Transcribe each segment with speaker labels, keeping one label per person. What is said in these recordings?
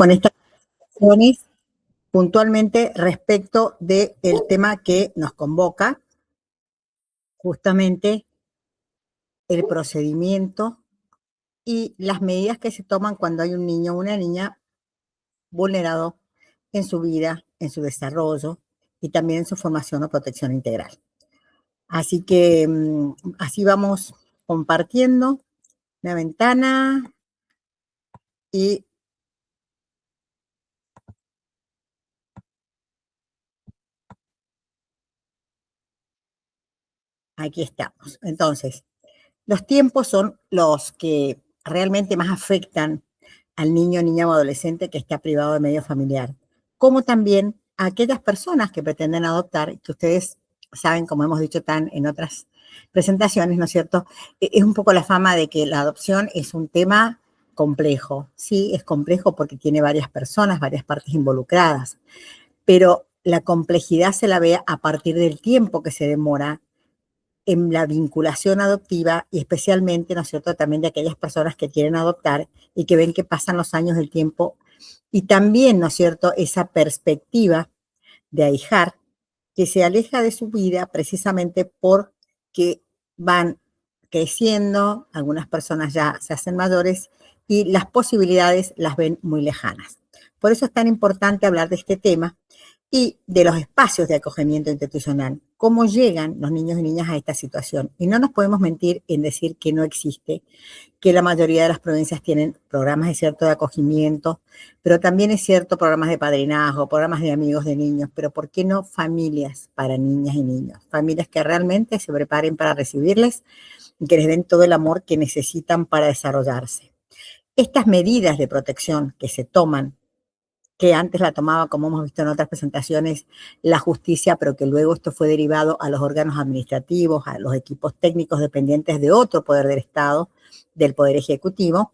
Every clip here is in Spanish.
Speaker 1: con estas acciones puntualmente respecto del tema que nos convoca, justamente el procedimiento y las medidas que se toman cuando hay un niño o una niña vulnerado en su vida, en su desarrollo y también en su formación o protección integral. Así que así vamos compartiendo la ventana y aquí estamos. Entonces, los tiempos son los que realmente más afectan al niño, niña o adolescente que está privado de medio familiar, como también a aquellas personas que pretenden adoptar, que ustedes saben, como hemos dicho tan en otras presentaciones, ¿no es cierto? Es un poco la fama de que la adopción es un tema complejo. Sí, es complejo porque tiene varias personas, varias partes involucradas, pero la complejidad se la ve a partir del tiempo que se demora en la vinculación adoptiva y especialmente, ¿no es cierto?, también de aquellas personas que quieren adoptar y que ven que pasan los años del tiempo y también, ¿no es cierto?, esa perspectiva de ahijar que se aleja de su vida precisamente porque van creciendo, algunas personas ya se hacen mayores y las posibilidades las ven muy lejanas. Por eso es tan importante hablar de este tema y de los espacios de acogimiento institucional, cómo llegan los niños y niñas a esta situación. Y no nos podemos mentir en decir que no existe, que la mayoría de las provincias tienen programas de cierto de acogimiento, pero también es cierto programas de padrinazgo, programas de amigos de niños, pero ¿por qué no familias para niñas y niños? Familias que realmente se preparen para recibirles y que les den todo el amor que necesitan para desarrollarse. Estas medidas de protección que se toman, que antes la tomaba, como hemos visto en otras presentaciones, la justicia, pero que luego esto fue derivado a los órganos administrativos, a los equipos técnicos dependientes de otro poder del Estado, del Poder Ejecutivo,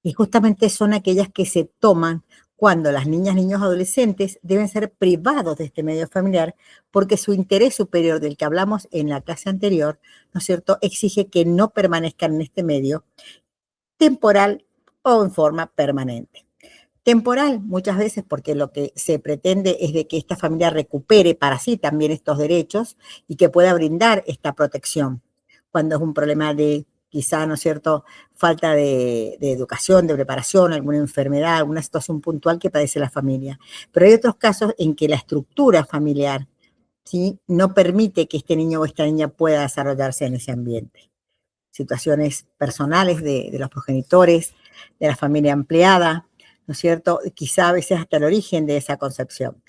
Speaker 1: y justamente son aquellas que se toman cuando las niñas, niños, adolescentes deben ser privados de este medio familiar porque su interés superior del que hablamos en la clase anterior, ¿no es cierto?, exige que no permanezcan en este medio temporal o en forma permanente. Temporal, muchas veces porque lo que se pretende es de que esta familia recupere para sí también estos derechos y que pueda brindar esta protección. Cuando es un problema de quizá, ¿no es cierto?, falta de educación, de preparación, alguna enfermedad, alguna situación puntual que padece la familia. Pero hay otros casos en que la estructura familiar, ¿sí?, no permite que este niño o esta niña pueda desarrollarse en ese ambiente. Situaciones personales de los progenitores, de la familia ampliada, ¿no es cierto? Quizá a veces hasta el origen de esa concepción.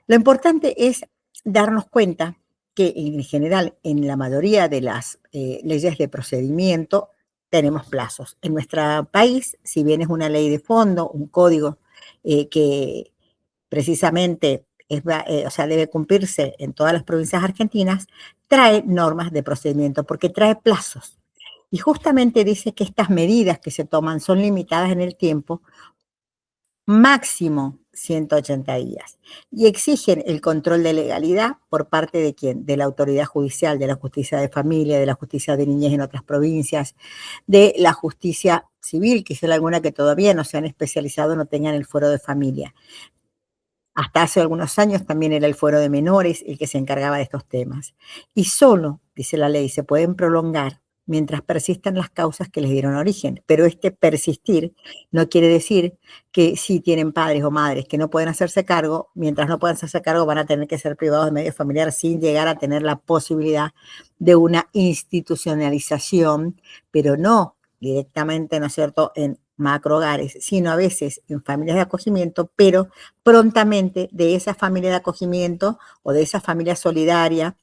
Speaker 1: Lo importante es darnos cuenta que en general, en la mayoría de las leyes de procedimiento, tenemos plazos. En nuestro país, si bien es una ley de fondo, un código que precisamente o sea, debe cumplirse en todas las provincias argentinas, trae normas de procedimiento porque trae plazos. Y justamente dice que estas medidas que se toman son limitadas en el tiempo, máximo 180 días, y exigen el control de legalidad por parte de quién, de la autoridad judicial, de la justicia de familia, de la justicia de niñez en otras provincias, de la justicia civil, que es alguna que todavía no se han especializado, no tengan el fuero de familia. Hasta hace algunos años también era el fuero de menores el que se encargaba de estos temas. Y solo, dice la ley, se pueden prolongar mientras persistan las causas que les dieron origen. Pero este persistir no quiere decir que si tienen padres o madres que no pueden hacerse cargo, mientras no puedan hacerse cargo van a tener que ser privados de medio familiar sin llegar a tener la posibilidad de una institucionalización, pero no directamente, ¿no es cierto?, en macrohogares, sino a veces en familias de acogimiento, pero prontamente de esa familia de acogimiento o de esa familia solidaria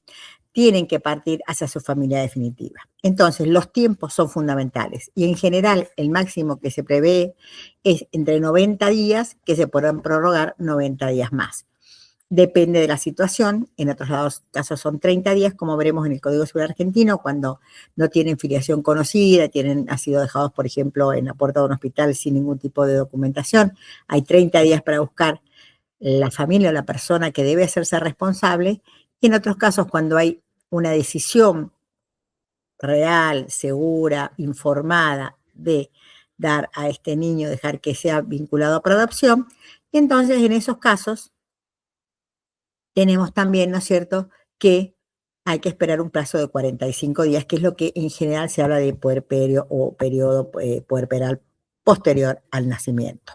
Speaker 1: tienen que partir hacia su familia definitiva. Entonces, los tiempos son fundamentales y en general el máximo que se prevé es entre 90 días, que se podrán prorrogar 90 días más. Depende de la situación, en otros casos son 30 días, como veremos en el Código Civil argentino, cuando no tienen filiación conocida, han sido dejados, por ejemplo, en la puerta de un hospital sin ningún tipo de documentación. Hay 30 días para buscar la familia o la persona que debe hacerse responsable, y en otros casos, cuando hay una decisión real, segura, informada de dar a este niño, dejar que sea vinculado para adopción. Y entonces en esos casos tenemos también, ¿no es cierto?, que hay que esperar un plazo de 45 días, que es lo que en general se habla de puerperio o periodo puerperal posterior al nacimiento.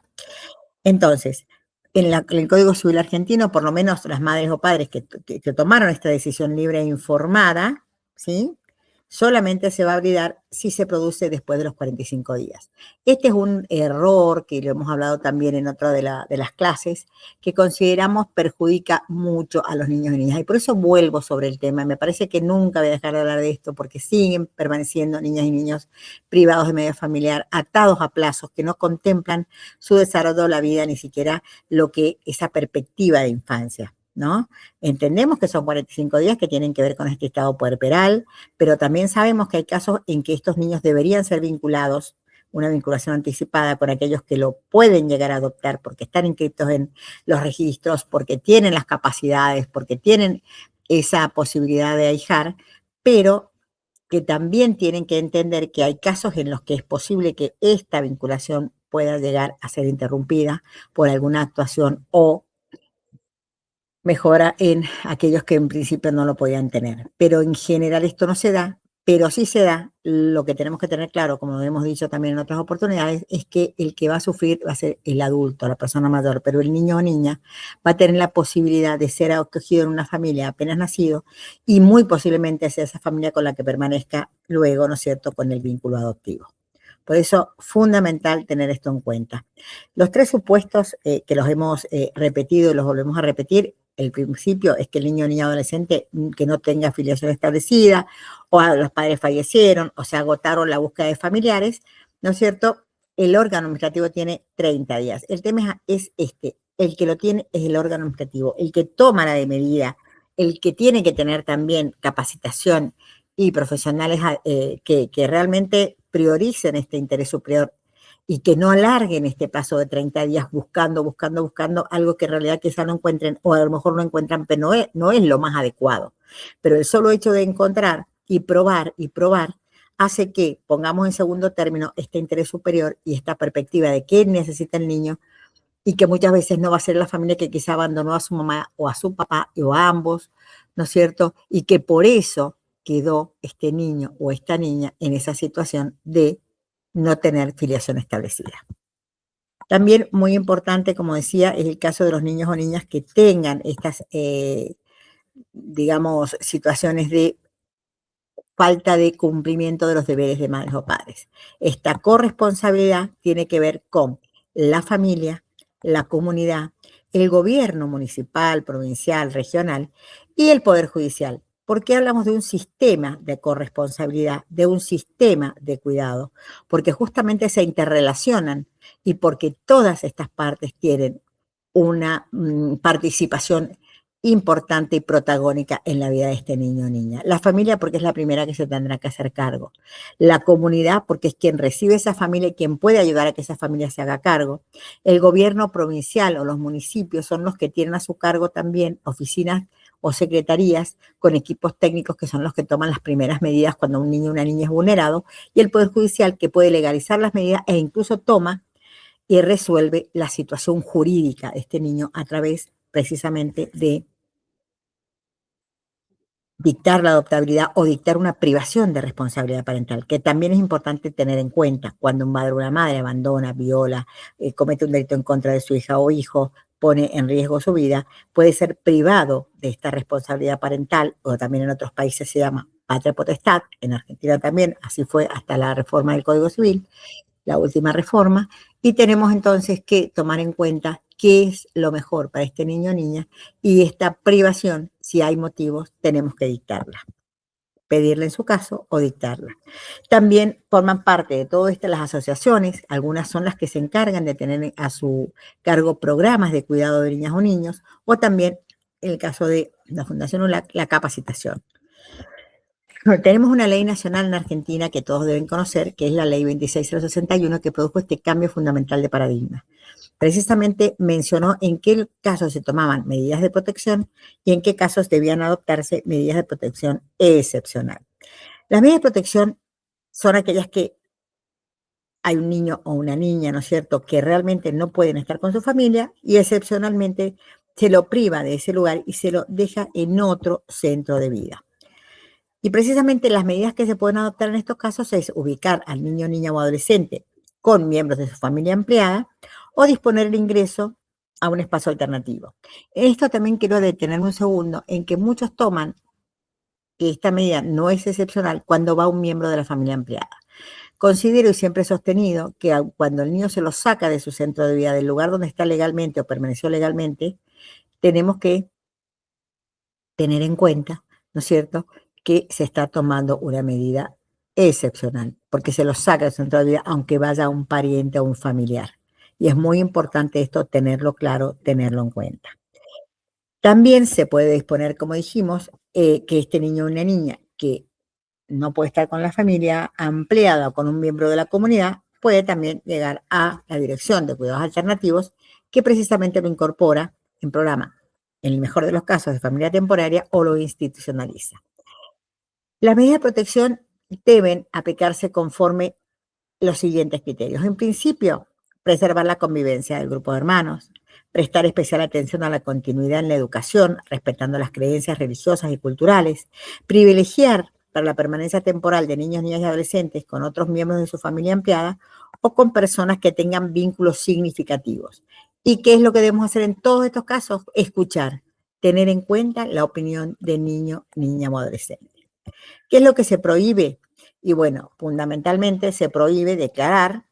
Speaker 1: Entonces, en el Código Civil argentino, por lo menos las madres o padres que tomaron esta decisión libre e informada, ¿sí? Solamente se va a validar si se produce después de los 45 días. Este es un error que lo hemos hablado también en otra de las clases, que consideramos perjudica mucho a los niños y niñas. Y por eso vuelvo sobre el tema. Me parece que nunca voy a dejar de hablar de esto porque siguen permaneciendo niñas y niños privados de medio familiar, atados a plazos que no contemplan su desarrollo de la vida, ni siquiera lo que esa perspectiva de infancia, ¿no? Entendemos que son 45 días que tienen que ver con este estado puerperal, pero también sabemos que hay casos en que estos niños deberían ser vinculados, una vinculación anticipada con aquellos que lo pueden llegar a adoptar porque están inscritos en los registros, porque tienen las capacidades, porque tienen esa posibilidad de ahijar, pero que también tienen que entender que hay casos en los que es posible que esta vinculación pueda llegar a ser interrumpida por alguna actuación o mejora en aquellos que en principio no lo podían tener. Pero en general esto no se da, pero sí se da. Lo que tenemos que tener claro, como lo hemos dicho también en otras oportunidades, es que el que va a sufrir va a ser el adulto, la persona mayor, pero el niño o niña va a tener la posibilidad de ser acogido en una familia apenas nacido y muy posiblemente sea esa familia con la que permanezca luego, ¿no es cierto?, con el vínculo adoptivo. Por eso, fundamental tener esto en cuenta. Los tres supuestos que los hemos repetido y los volvemos a repetir, el principio es que el niño o niña adolescente que no tenga afiliación establecida, o los padres fallecieron, o se agotaron la búsqueda de familiares, ¿no es cierto? El órgano administrativo tiene 30 días. El tema es este, el que lo tiene es el órgano administrativo, el que toma la de medida, el que tiene que tener también capacitación y profesionales que realmente prioricen este interés superior y que no alarguen este paso de 30 días buscando algo que en realidad quizá no encuentren o a lo mejor no encuentran, pero no es lo más adecuado. Pero el solo hecho de encontrar y probar hace que pongamos en segundo término este interés superior y esta perspectiva de qué necesita el niño y que muchas veces no va a ser la familia que quizá abandonó a su mamá o a su papá o a ambos, ¿no es cierto? Y que por eso quedó este niño o esta niña en esa situación de no tener filiación establecida. También muy importante, como decía, es el caso de los niños o niñas que tengan estas, digamos, situaciones de falta de cumplimiento de los deberes de madres o padres. Esta corresponsabilidad tiene que ver con la familia, la comunidad, el gobierno municipal, provincial, regional y el Poder Judicial. ¿Por qué hablamos de un sistema de corresponsabilidad, de un sistema de cuidado? Porque justamente se interrelacionan y porque todas estas partes tienen una participación importante y protagónica en la vida de este niño o niña. La familia porque es la primera que se tendrá que hacer cargo. La comunidad porque es quien recibe esa familia y quien puede ayudar a que esa familia se haga cargo. El gobierno provincial o los municipios son los que tienen a su cargo también oficinas o secretarías con equipos técnicos que son los que toman las primeras medidas cuando un niño o una niña es vulnerado, y el Poder Judicial que puede legalizar las medidas e incluso toma y resuelve la situación jurídica de este niño a través precisamente de dictar la adoptabilidad o dictar una privación de responsabilidad parental, que también es importante tener en cuenta cuando un padre o una madre abandona, viola, comete un delito en contra de su hija o hijo, pone en riesgo su vida, puede ser privado de esta responsabilidad parental, o también en otros países se llama patria potestad, en Argentina también, así fue hasta la reforma del Código Civil, la última reforma, y tenemos entonces que tomar en cuenta qué es lo mejor para este niño o niña, y esta privación, si hay motivos, tenemos que dictarla, pedirla en su caso o dictarla. También forman parte de todo esto las asociaciones, algunas son las que se encargan de tener a su cargo programas de cuidado de niñas o niños, o también en el caso de la Fundación ULAC, la capacitación. Tenemos una ley nacional en Argentina que todos deben conocer, que es la ley 26061, que produjo este cambio fundamental de paradigma. Precisamente mencionó en qué casos se tomaban medidas de protección y en qué casos debían adoptarse medidas de protección excepcional. Las medidas de protección son aquellas que hay un niño o una niña, ¿no es cierto?, que realmente no pueden estar con su familia y excepcionalmente se lo priva de ese lugar y se lo deja en otro centro de vida. Y precisamente las medidas que se pueden adoptar en estos casos es ubicar al niño, niña o adolescente con miembros de su familia ampliada o disponer el ingreso a un espacio alternativo. En esto también quiero detenerme un segundo en que muchos toman que esta medida no es excepcional cuando va un miembro de la familia ampliada. Considero y siempre he sostenido que cuando el niño se lo saca de su centro de vida, del lugar donde está legalmente o permaneció legalmente, tenemos que tener en cuenta, ¿no es cierto?, que se está tomando una medida excepcional, porque se lo saca del centro de vida aunque vaya un pariente o un familiar. Y es muy importante esto tenerlo claro, tenerlo en cuenta. También se puede disponer, como dijimos, que este niño o una niña que no puede estar con la familia ampliada o con un miembro de la comunidad, puede también llegar a la Dirección de Cuidados Alternativos, que precisamente lo incorpora en programa, en el mejor de los casos, de familia temporaria o lo institucionaliza. Las medidas de protección deben aplicarse conforme los siguientes criterios. En principio, preservar la convivencia del grupo de hermanos, prestar especial atención a la continuidad en la educación, respetando las creencias religiosas y culturales, privilegiar para la permanencia temporal de niños, niñas y adolescentes con otros miembros de su familia ampliada o con personas que tengan vínculos significativos. ¿Y qué es lo que debemos hacer en todos estos casos? Escuchar, tener en cuenta la opinión del niño, niña o adolescente. ¿Qué es lo que se prohíbe? Y bueno, fundamentalmente se prohíbe declarar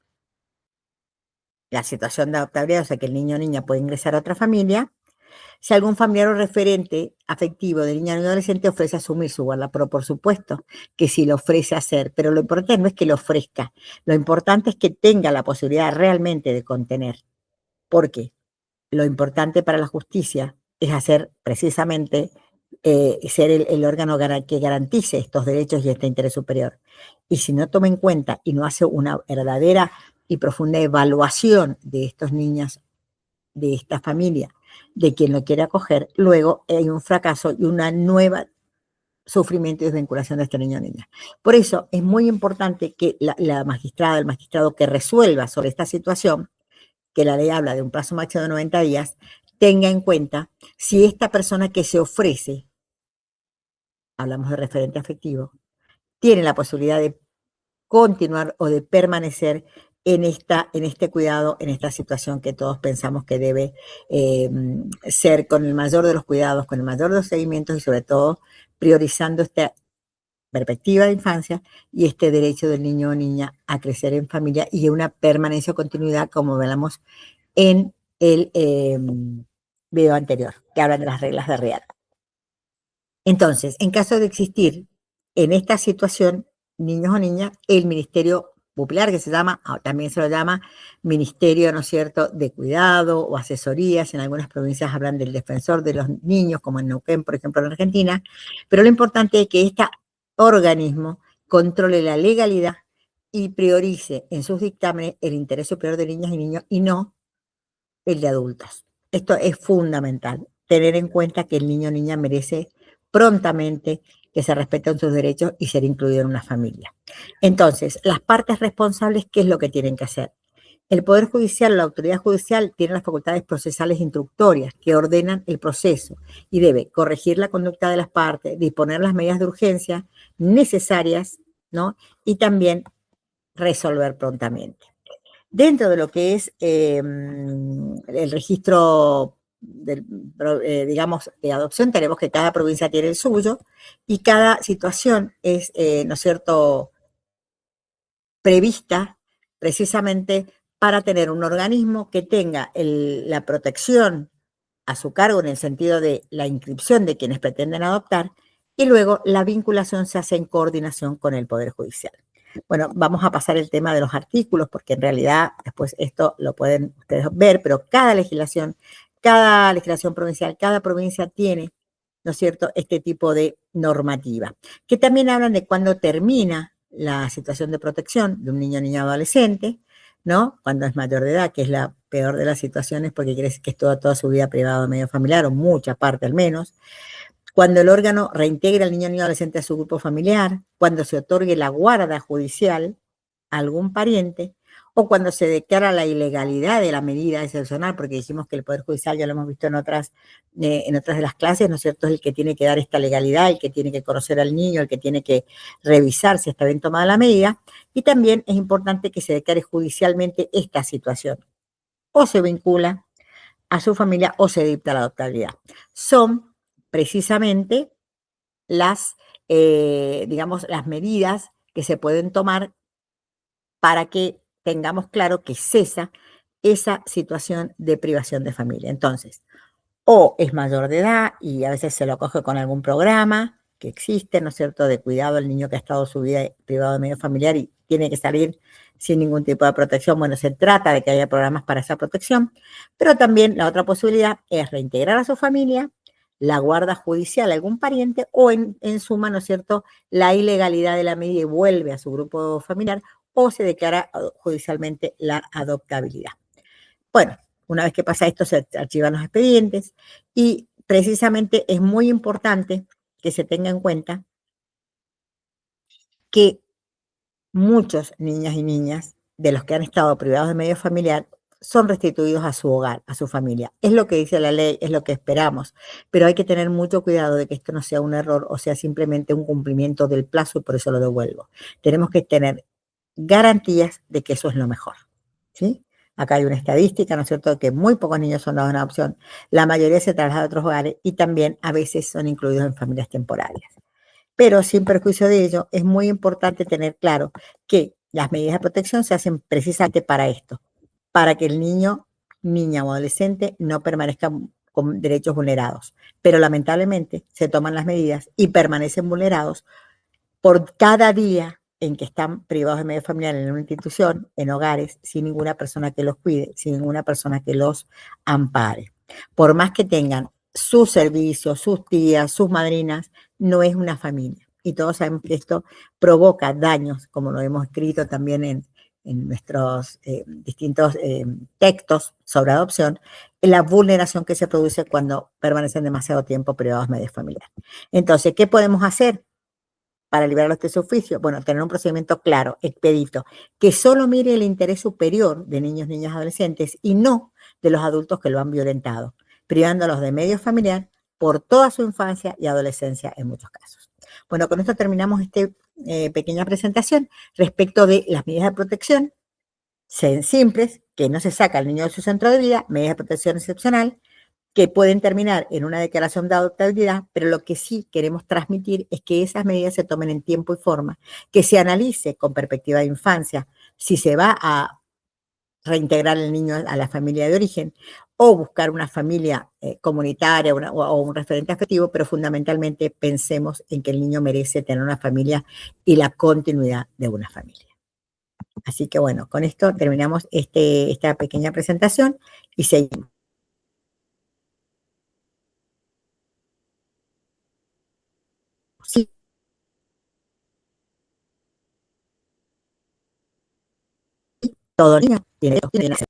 Speaker 1: la situación de adoptabilidad, o sea, que el niño o niña puede ingresar a otra familia, si algún familiar o referente afectivo del niño o adolescente ofrece asumir su guarda, pero por supuesto que sí lo ofrece hacer, pero lo importante no es que lo ofrezca, lo importante es que tenga la posibilidad realmente de contener. ¿Por qué? Lo importante para la justicia es hacer precisamente, ser el órgano que garantice estos derechos y este interés superior. Y si no toma en cuenta y no hace una verdadera y profunda evaluación de estos niños, de esta familia, de quien lo quiere acoger, luego hay un fracaso y una nueva sufrimiento y desvinculación de este niño o niña. Por eso es muy importante que la magistrada, el magistrado que resuelva sobre esta situación, que la ley habla de un plazo máximo de 90 días, tenga en cuenta si esta persona que se ofrece, hablamos de referente afectivo, tiene la posibilidad de continuar o de permanecer en este cuidado, en esta situación que todos pensamos que debe ser con el mayor de los cuidados, con el mayor de los seguimientos y sobre todo priorizando esta perspectiva de infancia y este derecho del niño o niña a crecer en familia y a una permanencia o continuidad, como hablamos en el video anterior, que hablan de las reglas de REAL. Entonces, en caso de existir en esta situación, niños o niñas, el Ministerio Popular, que se llama, también se lo llama Ministerio, ¿no es cierto?, de Cuidado o Asesorías, en algunas provincias hablan del Defensor de los Niños, como en Neuquén, por ejemplo, en Argentina, pero lo importante es que este organismo controle la legalidad y priorice en sus dictámenes el interés superior de niñas y niños y no el de adultos. Esto es fundamental, tener en cuenta que el niño o niña merece prontamente que se respeten sus derechos y ser incluido en una familia. Entonces, las partes responsables, ¿qué es lo que tienen que hacer? El Poder Judicial o la autoridad judicial tiene las facultades procesales instructorias que ordenan el proceso y debe corregir la conducta de las partes, disponer las medidas de urgencia necesarias, ¿no? Y también resolver prontamente. Dentro de lo que es el registro, digamos, de adopción, tenemos que cada provincia tiene el suyo y cada situación es, ¿no es cierto?, prevista precisamente para tener un organismo que tenga la protección a su cargo en el sentido de la inscripción de quienes pretenden adoptar y luego la vinculación se hace en coordinación con el Poder Judicial. Bueno, vamos a pasar el tema de los artículos porque en realidad después esto lo pueden ustedes ver, pero cada legislación provincial, cada provincia tiene, ¿no es cierto?, este tipo de normativa, que también hablan de cuándo termina la situación de protección de un niño, niña o adolescente, ¿no? Cuando es mayor de edad, que es la peor de las situaciones porque crees que es toda su vida privada o medio familiar, o mucha parte al menos. Cuando el órgano reintegra al niño o niña adolescente a su grupo familiar, cuando se otorgue la guarda judicial a algún pariente, o cuando se declara la ilegalidad de la medida excepcional, porque decimos que el Poder Judicial, ya lo hemos visto en otras de las clases, ¿no es cierto?, es el que tiene que dar esta legalidad, el que tiene que conocer al niño, el que tiene que revisar si está bien tomada la medida, y también es importante que se declare judicialmente esta situación. O se vincula a su familia o se dicta la adoptabilidad. Son precisamente las, digamos, las medidas que se pueden tomar para que tengamos claro que cesa esa situación de privación de familia. Entonces, o es mayor de edad y a veces se lo acoge con algún programa que existe, ¿no es cierto?, de cuidado al niño que ha estado su vida privado de medio familiar y tiene que salir sin ningún tipo de protección. Bueno, se trata de que haya programas para esa protección, pero también la otra posibilidad es reintegrar a su familia, la guarda judicial a algún pariente o en suma, ¿no es cierto?, la ilegalidad de la medida y vuelve a su grupo familiar o se declara judicialmente la adoptabilidad. Bueno, una vez que pasa esto, se archivan los expedientes y precisamente es muy importante que se tenga en cuenta que muchos niñas y niñas de los que han estado privados de medio familiar son restituidos a su hogar, a su familia. Es lo que dice la ley, es lo que esperamos, pero hay que tener mucho cuidado de que esto no sea un error o sea simplemente un cumplimiento del plazo y por eso lo devuelvo. Tenemos que tener garantías de que eso es lo mejor, ¿sí? Acá hay una estadística, ¿no es cierto?, que muy pocos niños son dados en adopción, la mayoría se traslada a otros hogares y también a veces son incluidos en familias temporarias. Pero sin perjuicio de ello, es muy importante tener claro que las medidas de protección se hacen precisamente para esto, para que el niño, niña o adolescente no permanezca con derechos vulnerados. Pero lamentablemente se toman las medidas y permanecen vulnerados por cada día en que están privados de medio familiar en una institución, en hogares, sin ninguna persona que los cuide, sin ninguna persona que los ampare. Por más que tengan sus servicios, sus tías, sus madrinas, no es una familia. Y todos sabemos que esto provoca daños, como lo hemos escrito también en nuestros distintos textos sobre adopción, en la vulneración que se produce cuando permanecen demasiado tiempo privados de medio familiar. Entonces, ¿qué podemos hacer para liberarlos de su oficio? Bueno, tener un procedimiento claro, expedito, que solo mire el interés superior de niños, niñas, adolescentes y no de los adultos que lo han violentado, privándolos de medio familiar por toda su infancia y adolescencia en muchos casos. Bueno, con esto terminamos esta pequeña presentación respecto de las medidas de protección simples, que no se saca al niño de su centro de vida, medidas de protección excepcional, que pueden terminar en una declaración de adoptabilidad, pero lo que sí queremos transmitir es que esas medidas se tomen en tiempo y forma, que se analice con perspectiva de infancia si se va a reintegrar el niño a la familia de origen o buscar una familia comunitaria o un referente afectivo, pero fundamentalmente pensemos en que el niño merece tener una familia y la continuidad de una familia. Así que bueno, con esto terminamos esta pequeña presentación y seguimos. Sí, todo niño tiene derecho